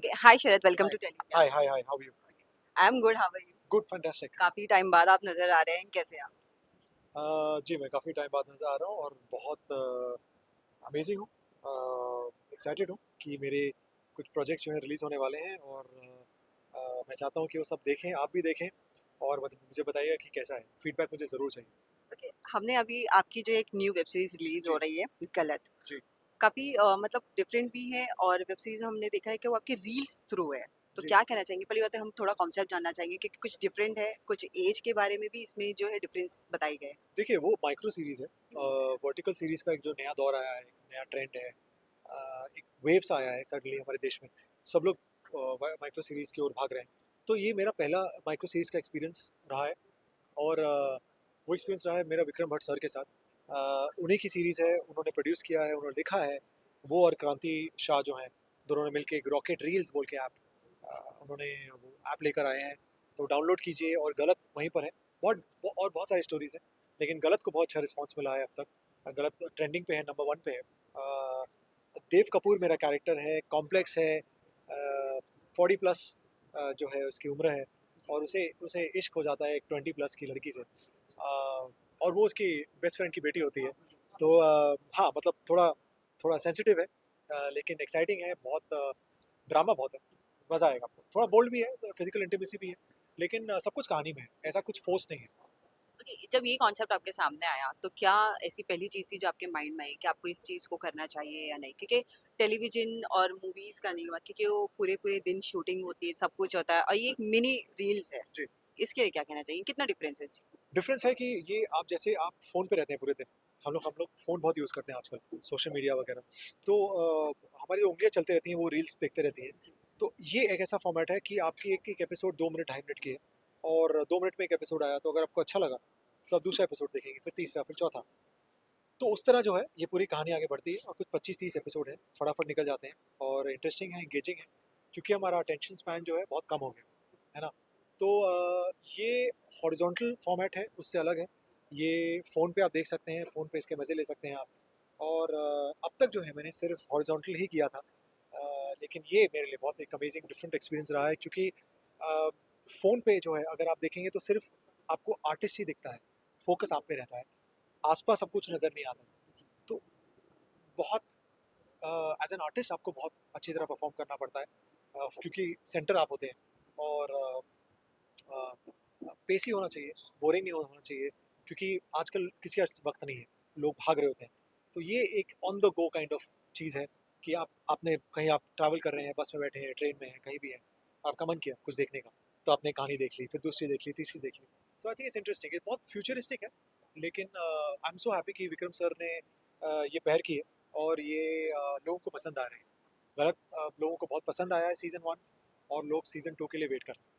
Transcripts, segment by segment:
Okay. Hi Sharad, welcome to Telegram. Hi, how are you? I'm good, how are you? Good, fantastic. काफी time बाद आप नजर आ रहे हैं, कैसे आप? जी मैं काफ़ी टाइम बाद नज़र आ रहा हूँ और बहुत अमेजिंग हूँ, एक्साइटेड हूँ कि मेरे कुछ प्रोजेक्ट जो हैं रिलीज़ होने वाले हैं और मैं चाहता हूँ कि वो सब देखें, आप भी देखें और मुझे बताइएगा कि कैसा है, फीडबैक मुझे ज़रूर चाहिए। Okay. हमने अभी आपकी जो एक न्यू वेब सीरीज रिलीज हो जी रही है, गलत, जी काफी मतलब डिफरेंट भी है और वेब सीरीज हमने देखा है कि वो आपकी रील्स थ्रू है। तो जी क्या कहना चाहेंगे? पहली बात है हम थोड़ा कॉन्सेप्ट जानना चाहेंगे कि कुछ डिफरेंट है, कुछ एज के बारे में भी इसमें जो है डिफरेंस बताई गए। देखिए वो माइक्रो सीरीज़ है, वर्टिकल सीरीज़ का एक जो नया दौर आया है, एक नया ट्रेंड है, एक वेव्स आया है सडनली हमारे देश में, सब लोग माइक्रो सीरीज़ की ओर भाग रहे हैं। तो ये मेरा पहला माइक्रो सीरीज़ का एक्सपीरियंस रहा है और वो एक्सपीरियंस रहा है मेरा विक्रम भट्ट सर के साथ। उन्हीं की सीरीज़ है, उन्होंने प्रोड्यूस किया है, उन्होंने लिखा है। वो और क्रांति शाह जो हैं, दोनों ने मिलके एक रॉकेट रील्स बोल के ऐप, उन्होंने वो ऐप लेकर आए हैं। तो डाउनलोड कीजिए और गलत वहीं पर है। और बहुत सारी स्टोरीज़ हैं, लेकिन गलत को बहुत अच्छा रिस्पॉन्स मिला है अब तक। गलत ट्रेंडिंग पे है, नंबर 1 पे है। देव कपूर मेरा कैरेक्टर है, कॉम्प्लेक्स है, 40 प्लस जो है उसकी उम्र है और उसे उसे इश्क हो जाता है एक 20 प्लस की लड़की से, और वो उसकी बेस्ट फ्रेंड की बेटी होती है। तो हाँ मतलब थोड़ा थोड़ा सेंसिटिव है, लेकिन एक्साइटिंग है बहुत, ड्रामा बहुत है, मज़ा आएगा आपको। थोड़ा बोल्ड भी है, फिजिकल इंटीमेसी भी है, लेकिन सब कुछ कहानी में है, ऐसा कुछ फोर्स नहीं है। Okay, जब ये कॉन्सेप्ट आपके सामने आया तो क्या ऐसी पहली चीज थी जो आपके माइंड में आई कि आपको इस चीज को करना चाहिए या नहीं? क्योंकि टेलीविजन और मूवीज का नहीं हुआ, क्योंकि वो पूरे पूरे दिन शूटिंग होती है, सब कुछ होता है और ये एक मिनी रील्स है। जी, इसके लिए क्या कहना चाहिए? कितना डिफरेंस है इसमें? डिफरेंस है कि ये आप जैसे आप फ़ोन पे रहते हैं पूरे दिन, हम लोग फ़ोन बहुत यूज़ करते हैं आजकल, सोशल मीडिया वगैरह। तो हमारी उंगलियां चलती रहती हैं, वो रील्स देखते रहती हैं। तो ये एक ऐसा फॉर्मेट है कि आपकी एक एक एपिसोड 2 मिनट 2.5 मिनट की है और 2 मिनट में एक एपिसोड आया, तो अगर आपको अच्छा लगा तो आप दूसरा एपिसोड देखेंगे, फिर तीसरा, फिर चौथा। तो उस तरह जो है ये पूरी कहानी आगे बढ़ती है और कुछ 25-30 एपिसोड हैं, फटाफट निकल जाते हैं और इंटरेस्टिंग है, एंगेजिंग है, क्योंकि हमारा अटेंशन स्पैन जो है बहुत कम हो गया है ना। तो ये हॉरिजॉन्टल फॉर्मेट है, उससे अलग है। ये फ़ोन पे आप देख सकते हैं, फ़ोन पे इसके मज़े ले सकते हैं आप। और अब तक जो है मैंने सिर्फ हॉरिजॉन्टल ही किया था, लेकिन ये मेरे लिए बहुत एक अमेजिंग डिफरेंट एक्सपीरियंस रहा है, क्योंकि फ़ोन पे जो है अगर आप देखेंगे तो सिर्फ आपको आर्टिस्ट ही दिखता है, फोकस आप पे रहता है, आसपास सब कुछ नज़र नहीं आता। तो बहुत एज एन आर्टिस्ट आपको बहुत अच्छी तरह परफॉर्म करना पड़ता है, क्योंकि सेंटर आप होते हैं और पेस ही होना चाहिए, बोरिंग नहीं होना चाहिए, क्योंकि आजकल किसी का वक्त नहीं है, लोग भाग रहे होते हैं। तो ये एक on the go kind of चीज़ है कि आपने कहीं आप ट्रैवल कर रहे हैं, बस में बैठे हैं, ट्रेन में हैं, कहीं भी हैं, आपका मन किया कुछ देखने का, तो आपने कहानी देख ली, फिर दूसरी देख ली, तीसरी देख ली। तो आई थिंक इट्स इंटरेस्टिंग, ये बहुत फ्यूचरिस्टिक है, लेकिन आई एम सो हैप्पी कि विक्रम सर ने ये पहल की है और ये लोगों को पसंद आ रहे हैं। लोगों को बहुत पसंद आया है सीज़न 1 और लोग सीज़न 2 के लिए वेट कर रहे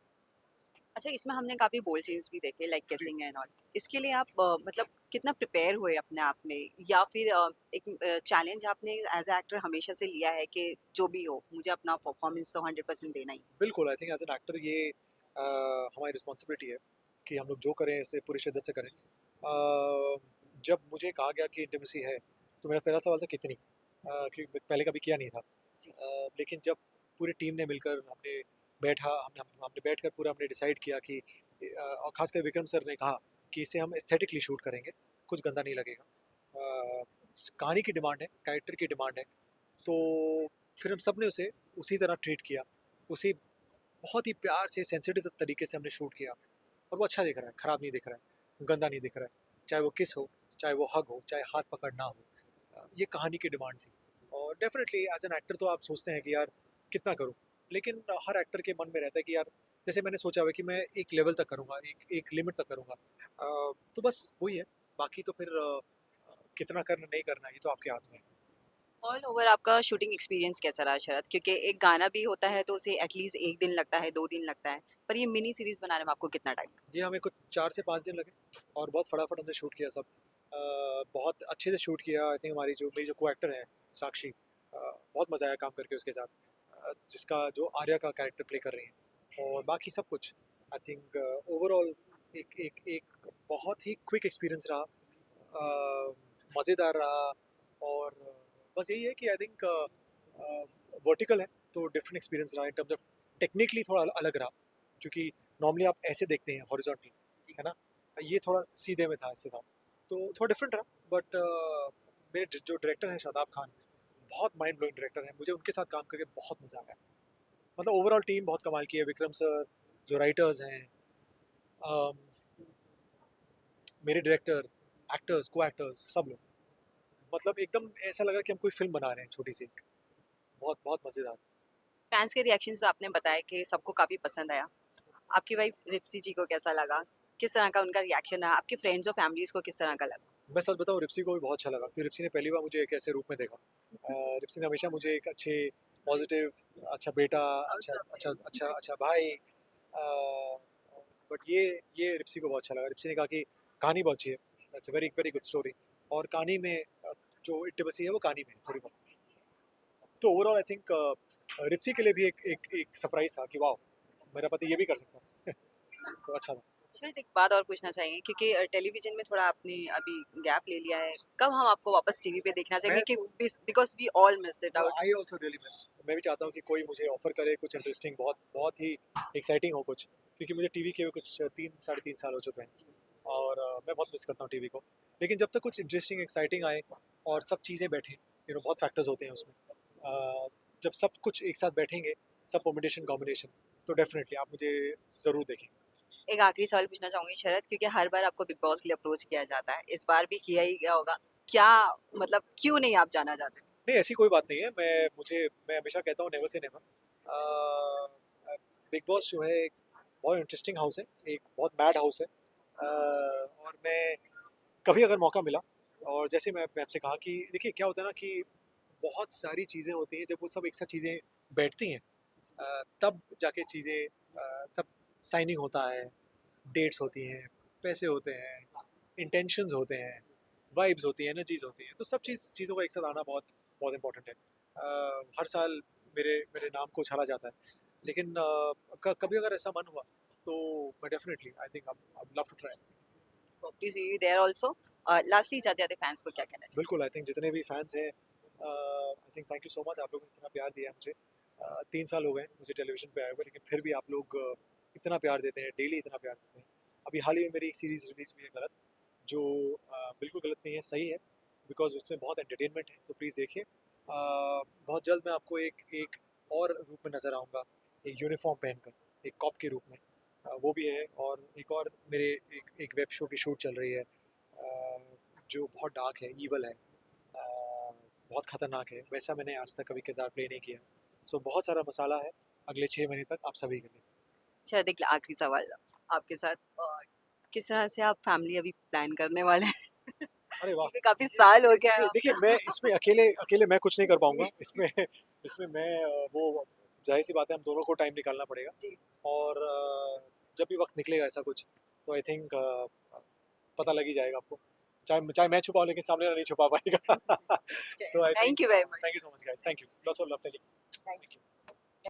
अच्छा, इसमें हमने काफी बोल्ड सीन्स भी देखे, लाइक हैं। जी, किसिंग एंड ऑल। इसके लिए आप मतलब कितना प्रिपेयर हुए अपने आप में, या फिर एक चैलेंज आपने एज ए एक्टर हमेशा से लिया है कि जो भी हो मुझे अपना परफॉर्मेंस तो 100% देना ही? बिल्कुल, I think as an actor ये हमारी रिस्पॉन्सिबिलिटी है कि हम लोग जो करें इसे पूरी शिद्दत से करें। जब मुझे कहा गया कि इंटीमेसी है, तो मेरा पहला सवाल था कितनी? क्योंकि पहले कभी किया नहीं था। जी। लेकिन जब पूरी टीम ने मिलकर हमने बैठकर पूरा हमने डिसाइड किया कि और ख़ासकर विक्रम सर ने कहा कि इसे हम एस्थेटिकली शूट करेंगे, कुछ गंदा नहीं लगेगा। कहानी की डिमांड है, कैरेक्टर की डिमांड है, तो फिर हम सब ने उसे उसी तरह ट्रीट किया। उसी बहुत ही प्यार से सेंसिटिव तरीके से हमने शूट किया और वो अच्छा दिख रहा है, ख़राब नहीं दिख रहा है, गंदा नहीं दिख रहा है। चाहे वो किस हो, चाहे वो हग हो, चाहे हाथ पकड़ना हो, ये कहानी की डिमांड थी। और डेफिनेटली एज एन एक्टर तो आप सोचते हैं कि यार कितना करूँ, लेकिन हर एक्टर के मन में रहता है कि यार जैसे मैंने सोचा हुआ है कि मैं एक लेवल तक करूँगा, एक एक लिमिट तक करूँगा। तो बस वही है, बाकी तो फिर कितना करना नहीं करना ये तो आपके हाथ में है। ऑल ओवर आपका शूटिंग एक्सपीरियंस कैसा रहा शरद? क्योंकि एक गाना भी होता है तो उसे एटलीस्ट 1 दिन लगता है, 2 दिन लगता है, पर ये मिनी सीरीज़ बनाने में आपको कितना टाइम? ये हमें कुछ 4 से 5 दिन लगे और बहुत फटाफट हमने शूट किया सब। बहुत अच्छे से शूट किया। आई थिंक हमारी जो मेरी जो को एक्टर है साक्षी, बहुत मज़ा आया काम करके उसके साथ, जिसका जो आर्या का कैरेक्टर प्ले कर रही हैं, और बाकी सब कुछ आई थिंक ओवरऑल एक बहुत ही क्विक एक्सपीरियंस रहा, मज़ेदार रहा। और बस यही है कि आई थिंक वर्टिकल है, तो डिफरेंट एक्सपीरियंस रहा इन टर्म्स ऑफ टेक्निकली थोड़ा अलग रहा, क्योंकि नॉर्मली आप ऐसे देखते हैं हॉरिजॉन्टली, है ना, ये थोड़ा सीधे में था, ऐसे था, तो थोड़ा डिफरेंट रहा। बट मेरे जो डायरेक्टर हैं शादाब खान, बहुत माइंड ब्लोइंग डायरेक्टर हैं, मुझे उनके साथ काम करके बहुत मज़ा आया। मतलब ओवरऑल टीम बहुत कमाल की है, विक्रम सर, जो राइटर्स हैं, अम, मेरे डायरेक्टर, एक्टर्स, को एक्टर्स, सब लोग, मतलब एकदम ऐसा लगा कि हम कोई फिल्म बना रहे हैं छोटी सी एक, बहुत बहुत मज़ेदार। फैंस के रिएक्शंस तो आपने बताया कि सबको काफ़ी पसंद आया। आपकी वाइफ रिप्सी जी को कैसा लगा? किस तरह का उनका रिएक्शन रहा? आपके फ्रेंड्स और फैमिलीज़ को किस तरह का लगा? मैं सच बताऊं, रिप्सी को भी बहुत अच्छा लगा, क्योंकि रिप्सी ने पहली बार मुझे एक ऐसे रूप में देखा। रिप्सी ने हमेशा मुझे एक अच्छे, पॉजिटिव, अच्छा बेटा, अच्छा अच्छा अच्छा अच्छा भाई, बट ये रिप्सी को बहुत अच्छा लगा। रिप्सी ने कहा कि कहानी बहुत अच्छी है, it's very very good story, और कहानी में जो इंटिमेसी है वो कहानी में है थोड़ी बहुत। तो ओवरऑल आई थिंक रिप्सी के लिए भी एक सरप्राइज था कि वाह, मेरा पति ये भी कर सकता है। तो अच्छा था। शायद एक बात और पूछना चाहेंगे क्योंकि टेलीविज़न में थोड़ा आपने अभी गैप ले लिया है। कब हम आपको वापस टीवी पे देखना मैं चाहेंगे कि because we all missed it out? I also really miss, मैं भी चाहता हूँ कि कोई मुझे ऑफर करे कुछ इंटरेस्टिंग, बहुत बहुत ही एक्साइटिंग हो कुछ, क्योंकि मुझे टीवी के कुछ 3 साढ़े 3 साल हो चुके हैं, और मैं बहुत मिस करता हूँ टीवी को। लेकिन जब तक कुछ इंटरेस्टिंग एक्साइटिंग आए और सब चीज़ें बैठें, बहुत फैक्टर्स होते हैं उसमें, जब सब कुछ एक साथ बैठेंगे, सब कॉम्बिनेशन कॉम्बिनेशन, तो डेफिनेटली आप मुझे ज़रूर देखें। एक आखिरी सवाल पूछना चाहूँगी शरद क्योंकि हर बार आपको बिग बॉस के लिए अप्रोच किया जाता है। इस बार भी किया ही गया होगा। क्या मतलब क्यों नहीं आप जाना चाहते? नहीं, ऐसी कोई बात नहीं है, मैं हमेशा कहता हूँ never say never. Big boss जो है एक बहुत इंटरेस्टिंग हाउस है, एक बहुत बैड हाउस है, और मैं कभी अगर मौका मिला, और जैसे मैं आपसे कहा कि देखिए क्या होता है ना कि बहुत सारी चीज़ें होती हैं, जब वो सब एक साथ चीज़ें बैठती हैं, तब जाके चीज़ें, तब साइनिंग होता है, डेट्स होती हैं, पैसे होते हैं, इंटेंशंस होते हैं, वाइब्स होती हैं, एनर्जीज होती हैं, तो सब चीज़ों का एक साथ आना बहुत बहुत इंपॉर्टेंट है। हर साल मेरे मेरे नाम को उछाला जाता है, लेकिन कभी अगर ऐसा मन हुआ, तो मैं definitely I think I love to try. Hope to see you there also. Lastly जाते-जाते फैंस को क्या कहना चाहिए? बिल्कुल, आई थिंक जितने भी फैंस हैं, I think thank you so much, आप लोगों ने इतना प्यार दिया है मुझे। 3 साल हो गए मुझे टेलीविज़न पे आए हुए, लेकिन फिर भी आप लोग इतना प्यार देते हैं, डेली इतना प्यार देते हैं। अभी हाल ही में मेरी एक सीरीज़ रिलीज़ हुई है गलत, जो बिल्कुल गलत नहीं है, सही है, बिकॉज़ उसमें बहुत एंटरटेनमेंट है, तो प्लीज़ देखिए। बहुत जल्द मैं आपको एक एक और रूप में नज़र आऊँगा, एक यूनिफ़ॉर्म पहनकर, एक कॉप के रूप में, वो भी है, और एक और मेरे एक वेब शो की शूट चल रही है, जो बहुत डार्क है, ईवल है, बहुत ख़तरनाक है, वैसा मैंने आज तक कभी किरदार प्ले नहीं किया। सो बहुत सारा मसाला है अगले 6 महीने तक आप सभी के लिए। शरद एक आखिरी सवाल आपके साथ किस तरह से आप फैमिली अभी प्लान करने वाले हैं? अरे वाह! क्योंकि काफ़ी साल हो गया है नहीं, देखिए, मैं इसमें अकेले अकेले मैं कुछ नहीं कर पाऊँगा, जी, इसमें इसमें मैं, वो ज़ाहिर-सी बात है, हम दोनों को टाइम निकालना पड़ेगा, जी। और जब भी वक़्त निकलेगा ऐसा कुछ, तो आई थिंक पता लग ही जाएगा आपको। चाहे चाहे मैं छुपाऊँ, लेकिन सामने वाला नहीं छुपा पाएगा। तो I think thank you very much. Thank you so much guys, thank you. Lots of love telling. Thank thank you.